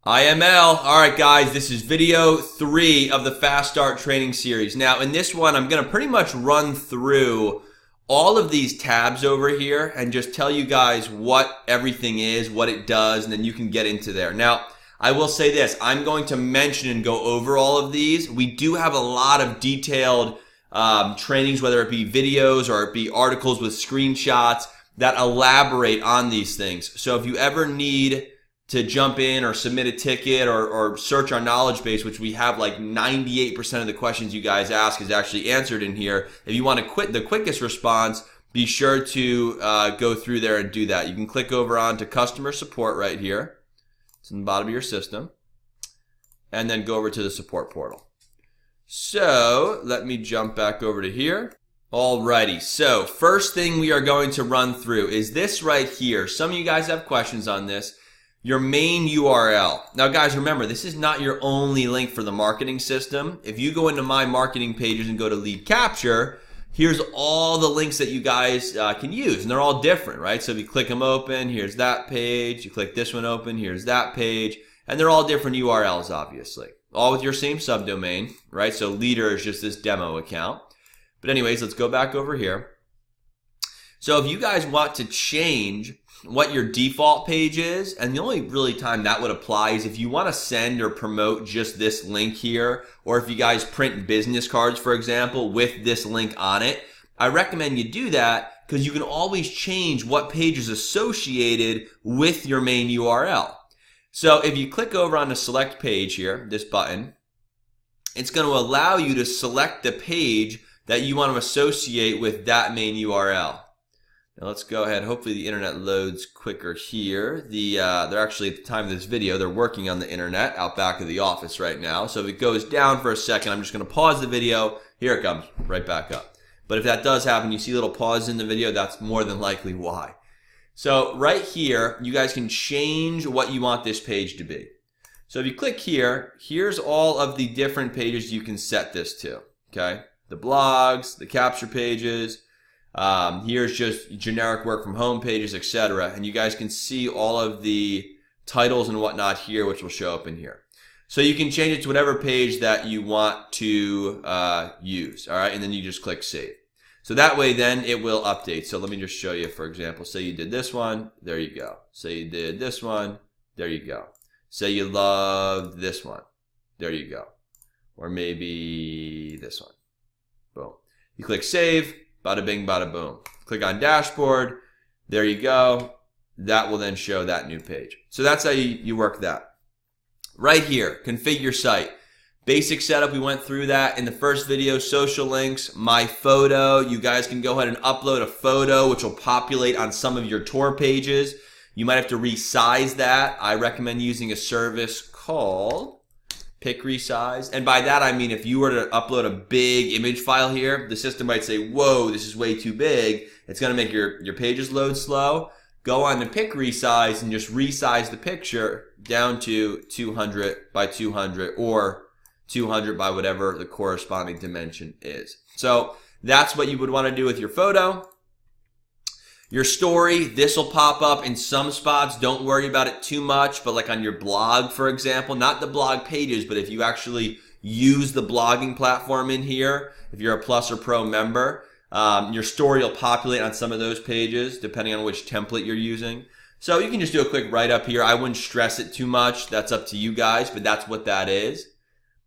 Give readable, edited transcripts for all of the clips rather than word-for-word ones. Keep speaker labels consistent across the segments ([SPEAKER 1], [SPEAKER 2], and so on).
[SPEAKER 1] IML. All right, guys, this is video 3 of the Fast Start training series. Now, in this one, I'm going to pretty much run through all of these tabs over here and just tell you guys what everything is, what it does, and then you can get into there. Now, I will say this. I'm going to mention and go over all of these. We do have a lot of detailed trainings, whether it be videos or it be articles with screenshots that elaborate on these things. So if you ever need to jump in or submit a ticket or search our knowledge base, which we have like 98% of the questions you guys ask is actually answered in here. If you want to quit the quickest response, be sure to go through there and do that. You can click over onto customer support right here. It's in the bottom of your system. And then go over to the support portal. So let me jump back over to here. Alrighty, so first thing we are going to run through is this right here. Some of you guys have questions on this. Your main URL. Now guys, remember, this is not your only link for the marketing system. If you go into my marketing pages and go to lead capture, here's all the links that you guys can use, and they're all different, right? So if you click them open, here's that page. You click this one open, here's that page, and they're all different URLs, obviously. All with your same subdomain, right? So leader is just this demo account. But anyways, let's go back over here. So if you guys want to change what your default page is, and the only really time that would apply is if you want to send or promote just this link here, or if you guys print business cards, for example, with this link on it. I recommend you do that because you can always change what page is associated with your main URL. So if you click over on the select page here, this button, it's going to allow you to select the page that you want to associate with that main URL. Now let's go ahead. Hopefully the internet loads quicker here. They're actually, at the time of this video, they're working on the internet out back of the office right now. So if it goes down for a second, I'm just going to pause the video. Here it comes, right back up. But if that does happen, you see a little pause in the video, that's more than likely why. So right here, you guys can change what you want this page to be. So if you click here, here's all of the different pages you can set this to, okay? The blogs, the capture pages. Here's just generic work from home pages, etc. And you guys can see all of the titles and whatnot here, which will show up in here. So you can change it to whatever page that you want to use, all right? And then you just click save. So that way then it will update. So let me just show you, for example, say you did this one, there you go. Say you did this one, there you go. Say you loved this one, there you go. Or maybe this one. Boom. You click save. Bada bing, bada boom. Click on dashboard. There you go. That will then show that new page. So that's how you work that. Right here, configure site. Basic setup, we went through that in the first video. Social links, my photo. You guys can go ahead and upload a photo, which will populate on some of your tour pages. You might have to resize that. I recommend using a service called Pick Resize. And by that I mean if you were to upload a big image file here, the system might say, whoa, this is way too big. It's going to make your pages load slow. Go on to Pick Resize and just resize the picture down to 200 by 200 or 200 by whatever the corresponding dimension is. So that's what you would want to do with your photo. Your story, this will pop up in some spots. Don't worry about it too much, but like on your blog, for example, not the blog pages, but if you actually use the blogging platform in here, if you're a Plus or Pro member, your story will populate on some of those pages, depending on which template you're using. So you can just do a quick write-up here. I wouldn't stress it too much. That's up to you guys, but that's what that is.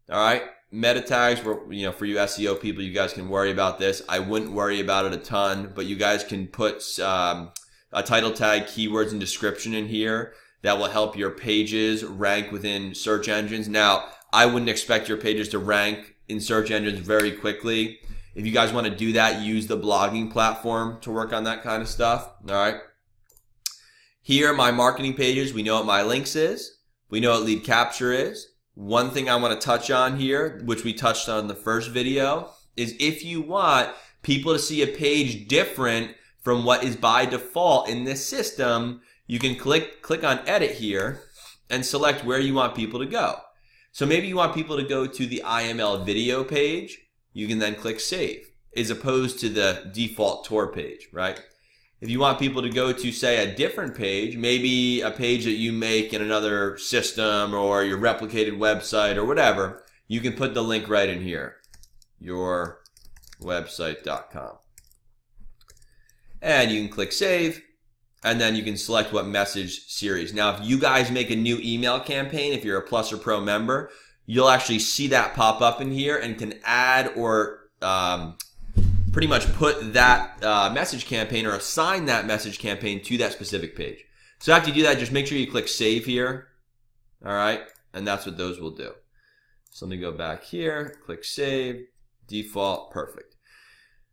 [SPEAKER 1] All right. Meta tags, for you SEO people, you guys can worry about this. I wouldn't worry about it a ton, but you guys can put a title tag, keywords, and description in here that will help your pages rank within search engines. Now, I wouldn't expect your pages to rank in search engines very quickly. If you guys want to do that, use the blogging platform to work on that kind of stuff. All right. Here, my marketing pages, we know what my links is. We know what lead capture is. One thing I want to touch on here, which we touched on in the first video, is if you want people to see a page different from what is by default in this system, you can click on edit here and select where you want people to go. So maybe you want people to go to the IML video page. You can then click save as opposed to the default tour page, right? If you want people to go to, say, a different page, maybe a page that you make in another system or your replicated website or whatever, you can put the link right in here, yourwebsite.com. And you can click save, and then you can select what message series. Now, if you guys make a new email campaign, if you're a Plus or Pro member, you'll actually see that pop up in here and can add or pretty much put that message campaign or assign that message campaign to that specific page. So after you do that, just make sure you click save here. All right, and that's what those will do. So let me go back here, click save, default, perfect.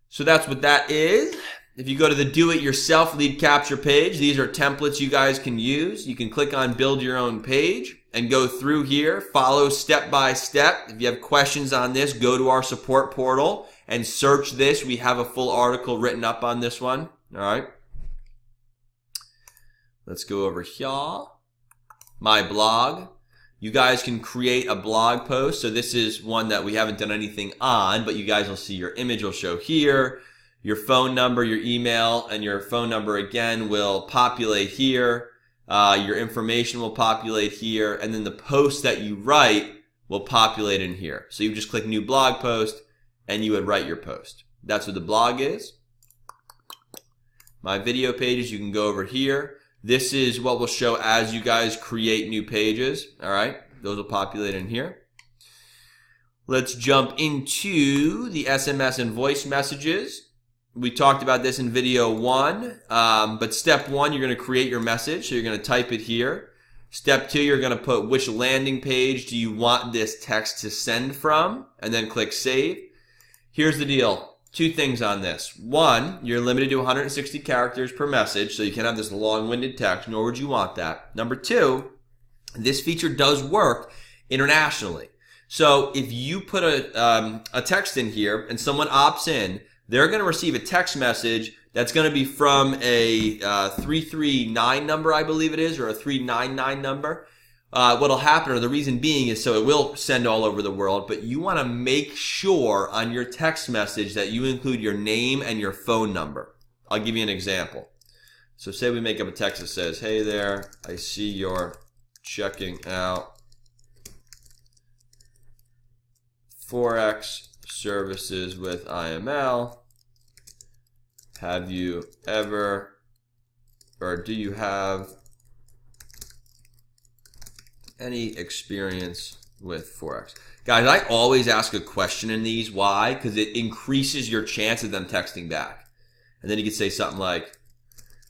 [SPEAKER 1] So that's what that is. If you go to the do-it-yourself lead capture page, these are templates you guys can use. You can click on build your own page and go through here, follow step by step. If you have questions on this, go to our support portal and search this. We have a full article written up on this one. All right. Let's go over here. My blog. You guys can create a blog post. So this is one that we haven't done anything on, but you guys will see your image will show here. Your phone number, your email, and your phone number again will populate here. Your information will populate here, and then the post that you write will populate in here. So you just click new blog post, and you would write your post. That's what the blog is. My video pages, you can go over here. This is what will show as you guys create new pages. All right, those will populate in here. Let's jump into the SMS and voice messages. We talked about this in video 1, but step 1, you're going to create your message. So you're going to type it here. Step 2, you're going to put which landing page do you want this text to send from, and then click save. Here's the deal. 2 things on this. 1, you're limited to 160 characters per message, so you can't have this long-winded text, nor would you want that. Number 2, this feature does work internationally. So if you put a text in here and someone opts in, they're going to receive a text message that's going to be from a 339 number, I believe it is, or a 399 number. What'll happen, or the reason being, is so it will send all over the world, but you want to make sure on your text message that you include your name and your phone number. I'll give you an example. So say we make up a text that says, hey there, I see you're checking out Forex services with IML. Have you ever, or do you have any experience with Forex? Guys, I always ask a question in these. Why? Because it increases your chance of them texting back. And then you could say something like,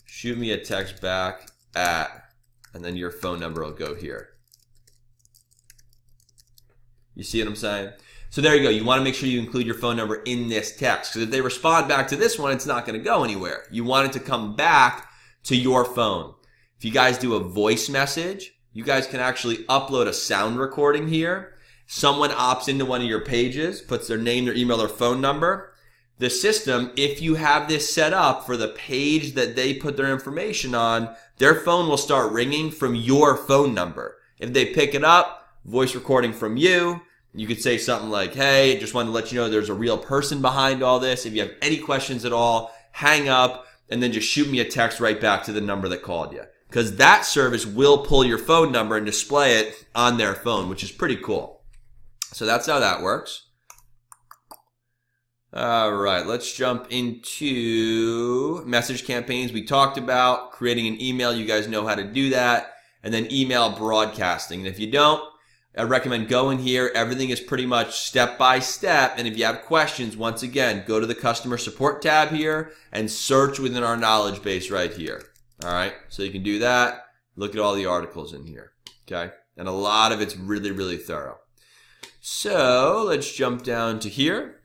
[SPEAKER 1] shoot me a text back at, and then your phone number will go here. You see what I'm saying? So there you go. You want to make sure you include your phone number in this text, because if they respond back to this one, it's not going to go anywhere. You want it to come back to your phone. If you guys do a voice message, you guys can actually upload a sound recording here. Someone opts into one of your pages, puts their name, their email, their phone number. The system, if you have this set up for the page that they put their information on, their phone will start ringing from your phone number. If they pick it up, voice recording from you, you could say something like, hey, just wanted to let you know there's a real person behind all this. If you have any questions at all, hang up and then just shoot me a text right back to the number that called you. Because that service will pull your phone number and display it on their phone, which is pretty cool. So that's how that works. All right, let's jump into message campaigns. We talked about creating an email. You guys know how to do that. And then email broadcasting. And if you don't, I recommend going here. Everything is pretty much step by step. And if you have questions, once again, go to the customer support tab here and search within our knowledge base right here. All right, so you can do that. Look at all the articles in here. Okay, and a lot of it's really, really thorough. So let's jump down to here.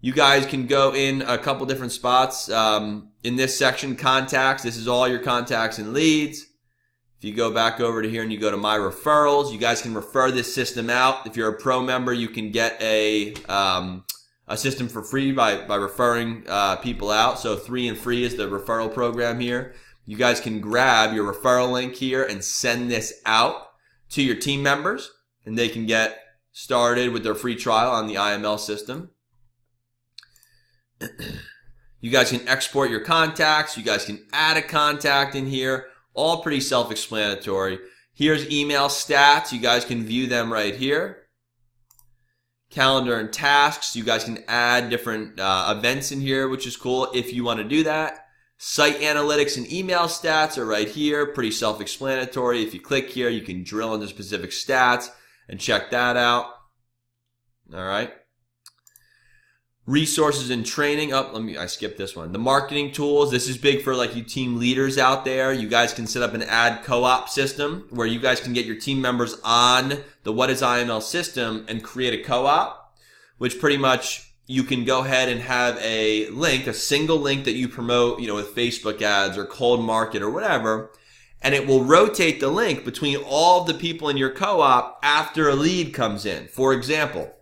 [SPEAKER 1] You guys can go in a couple different spots. In this section, contacts, this is all your contacts and leads. If you go back over to here and you go to my referrals, you guys can refer this system out. If you're a pro member, you can get a system for free by referring people out. So 3 and free is the referral program here. You guys can grab your referral link here and send this out to your team members, and they can get started with their free trial on the IML system. You guys can export your contacts. You guys can add a contact in here. All pretty self-explanatory. Here's email stats. You guys can view them right here. Calendar and tasks. You guys can add different events in here, which is cool if you want to do that. Site analytics and email stats are right here. Pretty self-explanatory. If you click here, you can drill into specific stats and check that out. All right. Resources and training. I skipped this one. The marketing tools. This is big for like you team leaders out there. You guys can set up an ad co-op system where you guys can get your team members on the What is IML system and create a co-op, which pretty much you can go ahead and have a link, a single link that you promote, with Facebook ads or cold market or whatever, and it will rotate the link between all of the people in your co-op after a lead comes in. For example,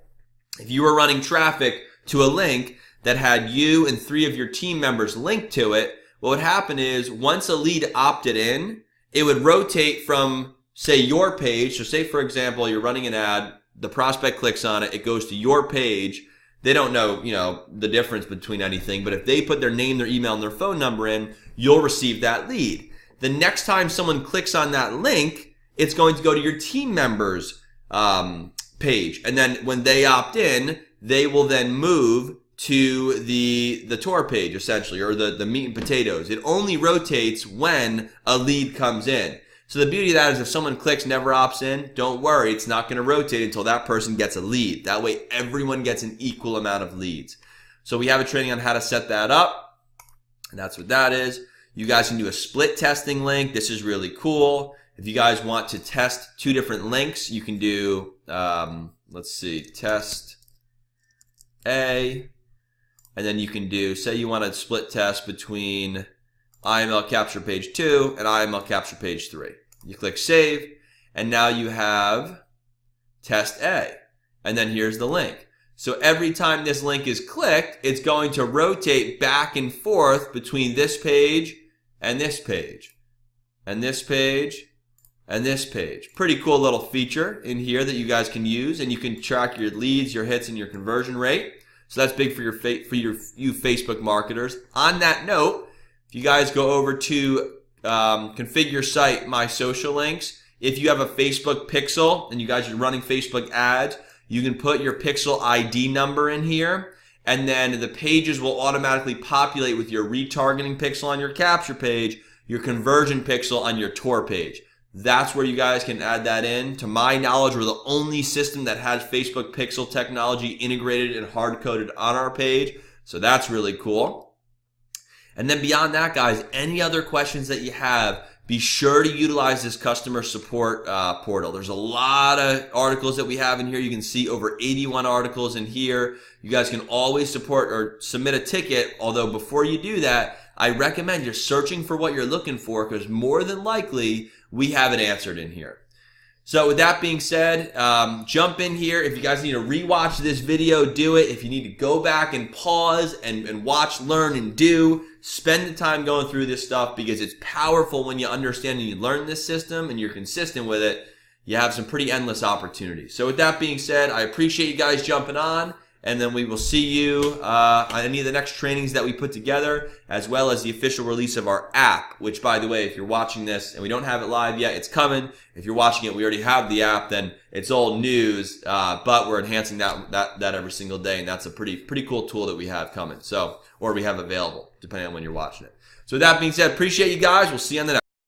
[SPEAKER 1] if you were running traffic to a link that had you and 3 of your team members linked to it, what would happen is once a lead opted in, it would rotate from, say, your page. So say, for example, you're running an ad, the prospect clicks on it, it goes to your page. They don't know, the difference between anything, but if they put their name, their email, and their phone number in, you'll receive that lead. The next time someone clicks on that link, it's going to go to your team members' page. And then when they opt in, they will then move to the tour page, essentially, or the meat and potatoes. It only rotates when a lead comes in. So the beauty of that is if someone clicks, never opts in, don't worry, it's not going to rotate until that person gets a lead. That way everyone gets an equal amount of leads. So we have a training on how to set that up, and that's what that is. You guys can do a split testing link. This is really cool. If you guys want to test 2 different links, you can do, let's see, test A, and then you can do, say you want to split test between IML capture page 2 and IML capture page 3. You click save, and now you have test A, and then here's the link. So every time this link is clicked, it's going to rotate back and forth between this page and this page, and this page, and this page. Pretty cool little feature in here that you guys can use, and you can track your leads, your hits, and your conversion rate. So that's big for you Facebook marketers. On that note, if you guys go over to configure site, my social links, if you have a Facebook pixel and you guys are running Facebook ads, you can put your pixel ID number in here, and then the pages will automatically populate with your retargeting pixel on your capture page, your conversion pixel on your tour page. That's where you guys can add that in. To my knowledge, we're the only system that has Facebook pixel technology integrated and hard-coded on our page. So that's really cool. And then beyond that, guys, any other questions that you have, be sure to utilize this customer support portal. There's a lot of articles that we have in here. You can see over 81 articles in here. You guys can always support or submit a ticket, although before you do that, I recommend you're searching for what you're looking for, because more than likely, we have it answered in here. So with that being said, jump in here. If you guys need to rewatch this video, do it. If you need to go back and pause and watch, learn, and do, spend the time going through this stuff, because it's powerful when you understand and you learn this system and you're consistent with it. You have some pretty endless opportunities. So with that being said, I appreciate you guys jumping on, and then we will see you on any of the next trainings that we put together, as well as the official release of our app, which, by the way, if you're watching this and we don't have it live yet, it's coming. If you're watching it, we already have the app, then it's old news, but we're enhancing that every single day, and that's a pretty cool tool that we have coming, or we have available, depending on when you're watching it. So with that being said, appreciate you guys. We'll see you on the next one.